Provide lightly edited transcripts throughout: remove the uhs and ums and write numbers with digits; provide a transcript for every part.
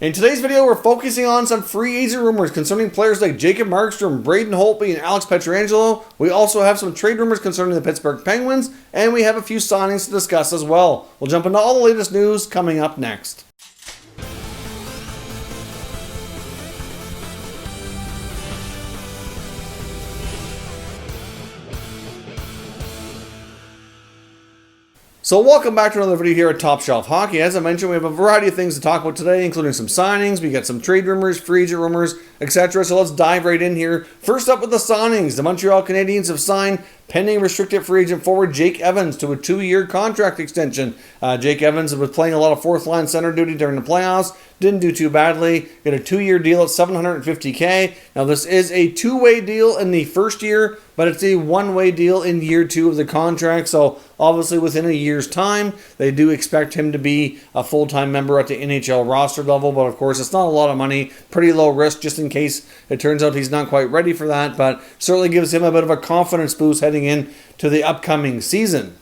In today's video, we're focusing on some free agent rumors concerning players like Jacob Markstrom, Braden Holtby, and Alex Petrangelo. We also have some trade rumors concerning the Pittsburgh Penguins, and we have a few signings to discuss as well. We'll jump into all the latest news coming up next. So welcome back to another video here at Top Shelf Hockey. As I mentioned, we have a variety of things to talk about today, including some signings. We got some trade rumors, free agent rumors, etc. So let's dive right in here. First up with the signings. The Montreal Canadiens have signed pending restricted free agent forward Jake Evans to a 2-year contract extension. Jake Evans was playing a lot of fourth-line center duty during the playoffs. Didn't do too badly. Got a 2-year deal at $750K. Now, this is a 2-way deal in the first year, but it's a 1-way deal in year 2 of the contract. So, obviously, within a year's time, they do expect him to be a full-time member at the NHL roster level. But, of course, it's not a lot of money. Pretty low risk just in case it turns out he's not quite ready for that. But certainly gives him a bit of a confidence boost heading in to the upcoming season.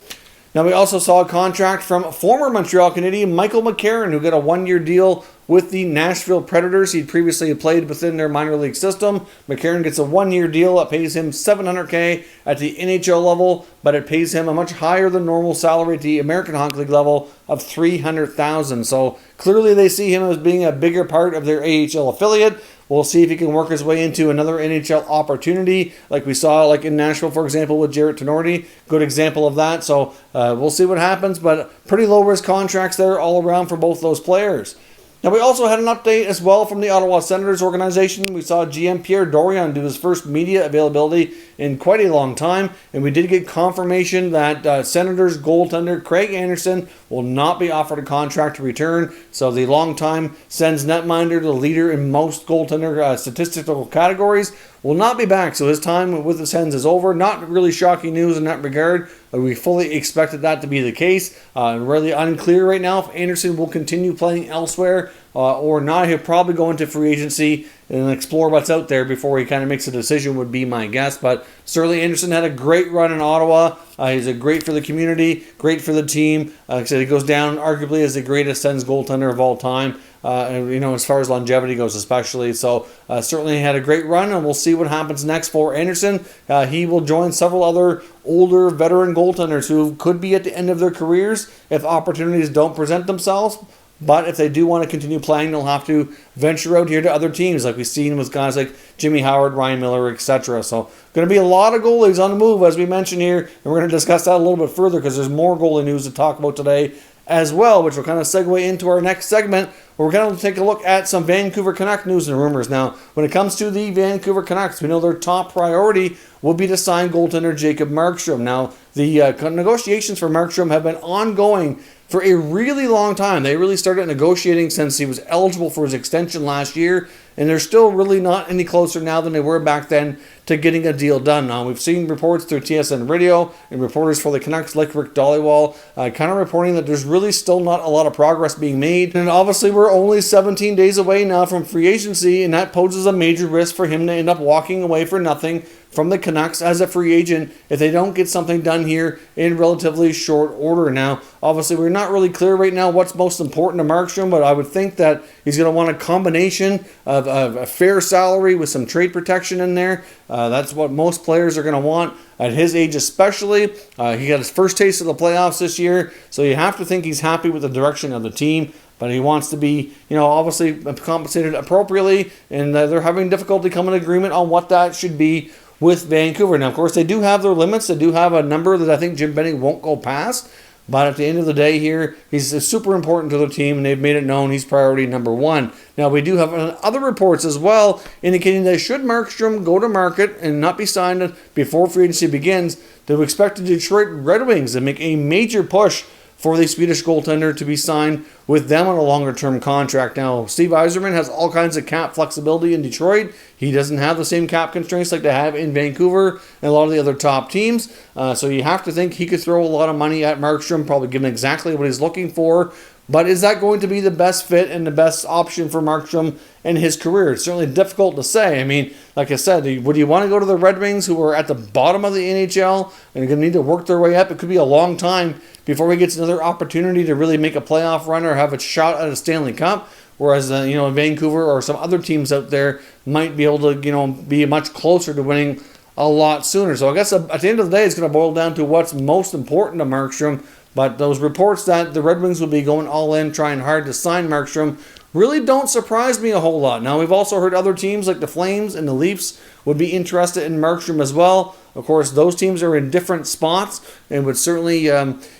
Now, we also saw a contract from former Montreal Canadian Michael McCarron, who got a 1-year deal with the Nashville Predators. He'd previously played within their minor league system. McCarron gets a 1-year deal that pays him $700K at the NHL level, but it pays him a much higher than normal salary at the American Hockey League level of $300,000. So clearly they see him as being a bigger part of their AHL affiliate. We'll see if he can work his way into another NHL opportunity, like we saw like in Nashville, for example, with Jarrett Tenorti. Good example of that. So we'll see what happens, but pretty low-risk contracts there all around for both those players. Now, we also had an update as well from the Ottawa Senators organization. We saw GM Pierre Dorion do his first media availability in quite a long time, and we did get confirmation that Senators goaltender Craig Anderson will not be offered a contract to return. So the longtime Sens netminder, the leader in most goaltender statistical categories, will not be back. So his time with the Sens is over. Not really shocking news in that regard. We fully expected that to be the case. Really unclear right now if Anderson will continue playing elsewhere or not. He'll probably go into free agency and explore what's out there before he kind of makes a decision, would be my guess. But certainly Anderson had a great run in Ottawa. He's a great for the community, great for the team. Like I said, he goes down arguably as the greatest Sens goaltender of all time. As far as longevity goes especially. So certainly had a great run, and we'll see what happens next for Anderson. He will join several other older veteran goaltenders who could be at the end of their careers if opportunities don't present themselves. But if they do want to continue playing, they'll have to venture out here to other teams, like we've seen with guys like Jimmy Howard, Ryan Miller, etc. So going to be a lot of goalies on the move, as we mentioned here, and we're going to discuss that a little bit further because there's more goalie news to talk about today as well, which will kind of segue into our next segment, where we're going to take a look at some Vancouver Canucks news and rumors. Now, when it comes to the Vancouver Canucks, we know their top priority will be to sign goaltender Jacob Markstrom. Now, the negotiations for Markstrom have been ongoing for a really long time. They really started negotiating since he was eligible for his extension last year, and they're still really not any closer now than they were back then to getting a deal done. Now, we've seen reports through TSN Radio and reporters for the Canucks like Rick Dhaliwal kind of reporting that there's really still not a lot of progress being made. And obviously, we're only 17 days away now from free agency, and that poses a major risk for him to end up walking away for nothing from the Canucks as a free agent if they don't get something done here in relatively short order. Now, obviously, we're not really clear right now what's most important to Markstrom, but I would think that he's going to want a combination of a fair salary with some trade protection in there. That's what most players are going to want at his age especially. He got his first taste of the playoffs this year, so you have to think he's happy with the direction of the team. But he wants to be, obviously compensated appropriately, and they're having difficulty coming to agreement on what that should be with Vancouver. Now, of course, they do have their limits. They do have a number that I think Jim Benning won't go past. But at the end of the day here, he's super important to the team, and they've made it known he's priority number one. Now, we do have other reports as well indicating that should Markstrom go to market and not be signed before free agency begins, they would expect the Detroit Red Wings to make a major push for the Swedish goaltender to be signed with them on a longer-term contract. Now, Steve Yzerman has all kinds of cap flexibility in Detroit. He doesn't have the same cap constraints like they have in Vancouver and a lot of the other top teams. So you have to think he could throw a lot of money at Markstrom, probably give him exactly what he's looking for. But is that going to be the best fit and the best option for Markstrom in his career? It's certainly difficult to say. I mean, like I said, would you want to go to the Red Wings, who are at the bottom of the NHL and are going to need to work their way up? It could be a long time before he gets another opportunity to really make a playoff run or have a shot at a Stanley Cup. whereas Vancouver or some other teams out there might be able to be much closer to winning a lot sooner. So I guess at the end of the day, it's going to boil down to what's most important to Markstrom. But those reports that the Red Wings will be going all in, trying hard to sign Markstrom, really don't surprise me a whole lot. Now, we've also heard other teams like the Flames and the Leafs would be interested in Markstrom as well. Of course, those teams are in different spots and would certainly,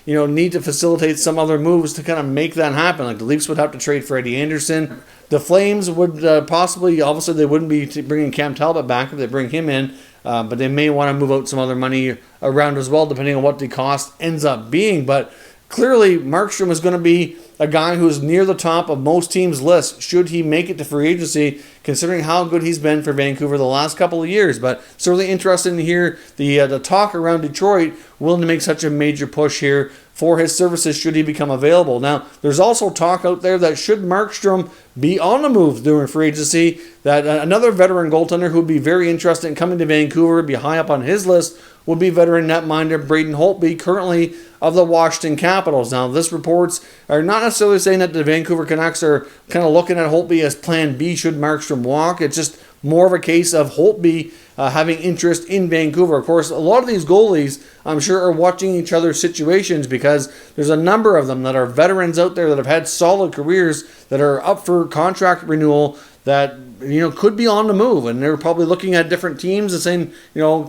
need to facilitate some other moves to kind of make that happen. Like the Leafs would have to trade Freddie Anderson. The Flames would possibly, obviously, they wouldn't be bringing Cam Talbot back if they bring him in, but they may want to move out some other money around as well, depending on what the cost ends up being. But clearly, Markstrom is going to be a guy who's near the top of most teams' lists should he make it to free agency, considering how good he's been for Vancouver the last couple of years. But certainly interesting to hear the talk around Detroit willing to make such a major push here for his services should he become available. Now, there's also talk out there that should Markstrom be on the move during free agency, that another veteran goaltender who would be very interested in coming to Vancouver, be high up on his list, would be veteran netminder Braden Holtby, currently of the Washington Capitals. Now, this reports are not necessarily saying that the Vancouver Canucks are kind of looking at Holtby as plan B should Markstrom walk. It's just more of a case of Holtby having interest in Vancouver. Of course, a lot of these goalies, I'm sure, are watching each other's situations because there's a number of them that are veterans out there that have had solid careers that are up for contract renewal that could be on the move, and they're probably looking at different teams and saying,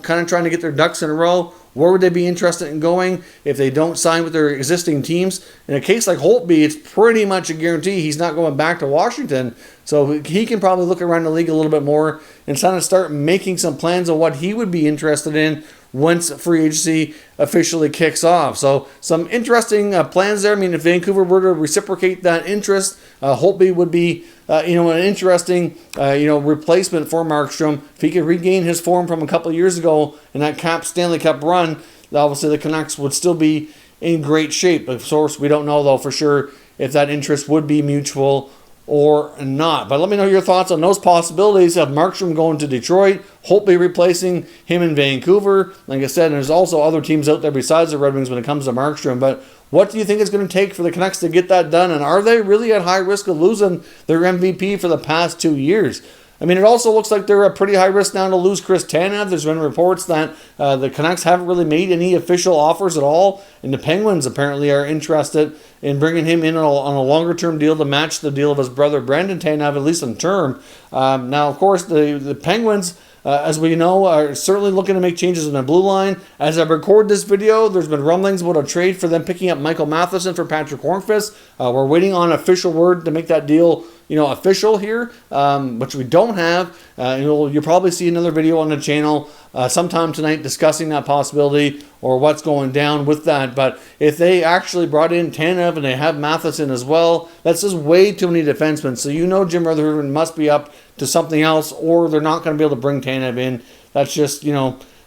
kind of trying to get their ducks in a row. Where would they be interested in going if they don't sign with their existing teams? In a case like Holtby, it's pretty much a guarantee he's not going back to Washington. So he can probably look around the league a little bit more and kind of start making some plans on what he would be interested in once free agency officially kicks off. So some interesting plans there. I mean, if Vancouver were to reciprocate that interest, Holtby would be an interesting replacement for Markstrom. If he could regain his form from a couple of years ago in that Stanley Cup run, obviously the Canucks would still be in great shape. Of course, we don't know though for sure if that interest would be mutual or not. But let me know your thoughts on those possibilities of Markstrom going to Detroit, Holtby replacing him in Vancouver. Like I said, there's also other teams out there besides the Red Wings when it comes to Markstrom. But what do you think it's going to take for the Canucks to get that done? And are they really at high risk of losing their MVP for the past 2 years? I mean, it also looks like they're at pretty high risk now to lose Chris Tanev. There's been reports that the Canucks haven't really made any official offers at all, and the Penguins apparently are interested in bringing him in on a longer-term deal to match the deal of his brother Brandon Tanev, at least in term. Now, of course, the Penguins, as we know, are certainly looking to make changes in the blue line. As I record this video, there's been rumblings about a trade for them picking up Michael Matheson for Patrick Hornqvist. We're waiting on official word to make that deal official here, which we don't have. You'll probably see another video on the channel sometime tonight discussing that possibility or what's going down with that. But if they actually brought in Tanev and they have Matheson as well, that's just way too many defensemen. So Jim Rutherford must be up to something else, or they're not going to be able to bring Tanev in. That's just,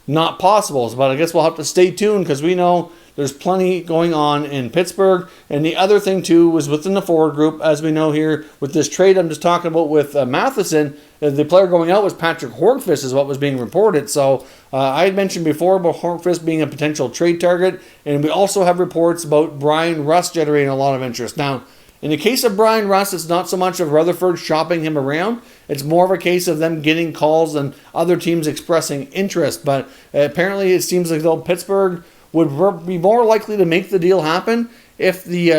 not possible. But I guess we'll have to stay tuned because we know there's plenty going on in Pittsburgh. And the other thing, too, was within the forward group, as we know here, with this trade I'm just talking about with Matheson, the player going out was Patrick Hornqvist is what was being reported. So I had mentioned before about Hornqvist being a potential trade target. And we also have reports about Brian Rust generating a lot of interest. Now, in the case of Brian Rust, it's not so much of Rutherford shopping him around. It's more of a case of them getting calls and other teams expressing interest. But apparently it seems like though Pittsburgh would be more likely to make the deal happen if the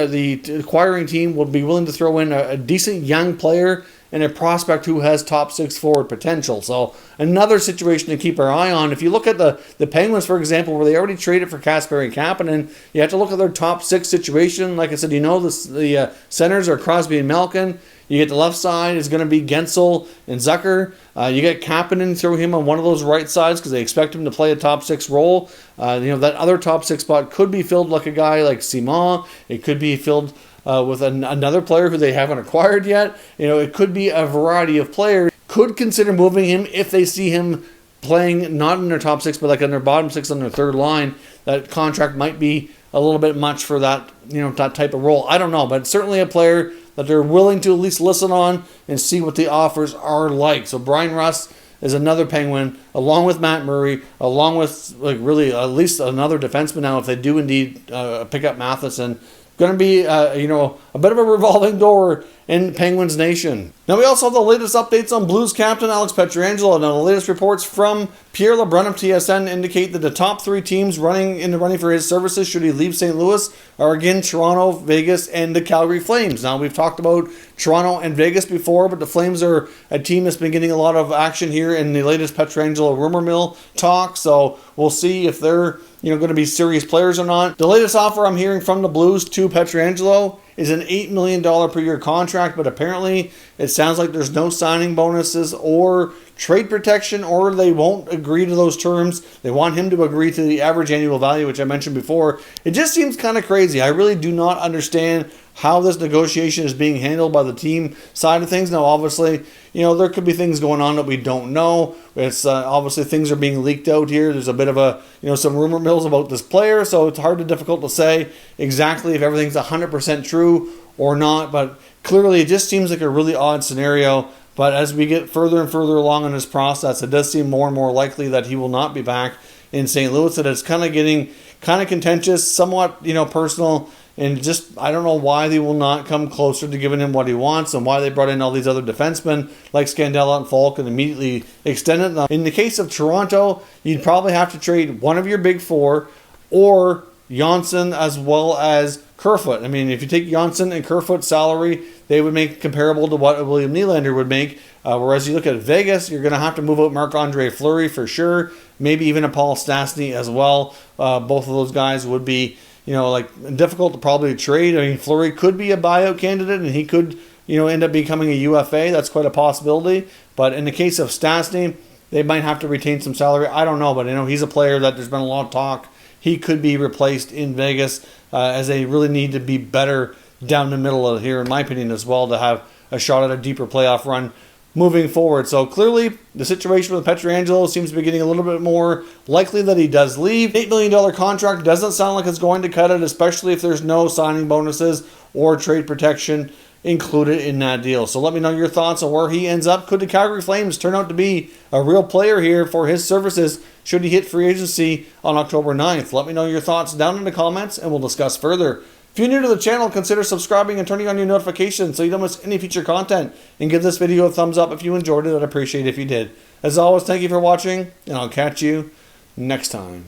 acquiring team would be willing to throw in a decent young player and a prospect who has top six forward potential. So another situation to keep our eye on. If you look at the Penguins, for example, where they already traded for Kasperi Kapanen, you have to look at their top six situation. Like I said, the centers are Crosby and Malkin. You get the left side is going to be Gensel and Zucker. You get Kapanen, throw him on one of those right sides because they expect him to play a top six role. That other top six spot could be filled like a guy like Simon. It could be filled with another player who they haven't acquired yet. It could be a variety of players. Could consider moving him if they see him playing not in their top six, but like in their bottom six on their third line. That contract might be a little bit much for that, that type of role. I don't know, but it's certainly a player that they're willing to at least listen on and see what the offers are like. So Brian Rust is another Penguin, along with Matt Murray, along with really at least another defenseman now if they do indeed pick up Matheson. Going to be, a bit of a revolving door in Penguins Nation. Now we also have the latest updates on Blues captain Alex Petrangelo. Now the latest reports from Pierre LeBrun of TSN indicate that the top 3 teams in the running for his services should he leave St. Louis are again Toronto, Vegas, and the Calgary Flames. Now we've talked about Toronto and Vegas before, but the Flames are a team that's been getting a lot of action here in the latest Petrangelo rumor mill talk. So we'll see if they're going to be serious players or not. The latest offer I'm hearing from the Blues to Petrangelo is an $8 million per year contract, but apparently it sounds like there's no signing bonuses or trade protection, or they won't agree to those terms. They want him to agree to the average annual value, which I mentioned before. It just seems kind of crazy. I really do not understand how this negotiation is being handled by the team side of things. Now, obviously, there could be things going on that we don't know. It's obviously things are being leaked out here. There's a bit of some rumor mills about this player, so it's difficult to say exactly if everything's 100% true or not. But clearly, it just seems like a really odd scenario. But as we get further and further along in this process, it does seem more and more likely that he will not be back in St. Louis. That it's kind of getting contentious, somewhat personal. And just, I don't know why they will not come closer to giving him what he wants, and why they brought in all these other defensemen like Scandella and Falk and immediately extended. Now, in the case of Toronto, you'd probably have to trade one of your big 4 or Janssen as well as Kerfoot. I mean, if you take Janssen and Kerfoot's salary, they would make comparable to what William Nylander would make. Whereas you look at Vegas, you're going to have to move out Marc-Andre Fleury for sure. Maybe even a Paul Stastny as well. Both of those guys would be difficult to probably trade. I mean, Fleury could be a buyout candidate, and he could, end up becoming a UFA. That's quite a possibility. But in the case of Stastny, they might have to retain some salary. I don't know, but he's a player that there's been a lot of talk. He could be replaced in Vegas, as they really need to be better down the middle of here, in my opinion, as well, to have a shot at a deeper playoff run moving forward. So clearly, the situation with Petrangelo seems to be getting a little bit more likely that he does leave. $8 million contract doesn't sound like it's going to cut it, especially if there's no signing bonuses or trade protection included in that deal. So let me know your thoughts on where he ends up. Could the Calgary Flames turn out to be a real player here for his services should he hit free agency on October 9th? Let me know your thoughts down in the comments, and we'll discuss further. If you're new to the channel, consider subscribing and turning on your notifications so you don't miss any future content. And give this video a thumbs up if you enjoyed it. I'd appreciate it if you did. As always, thank you for watching, and I'll catch you next time.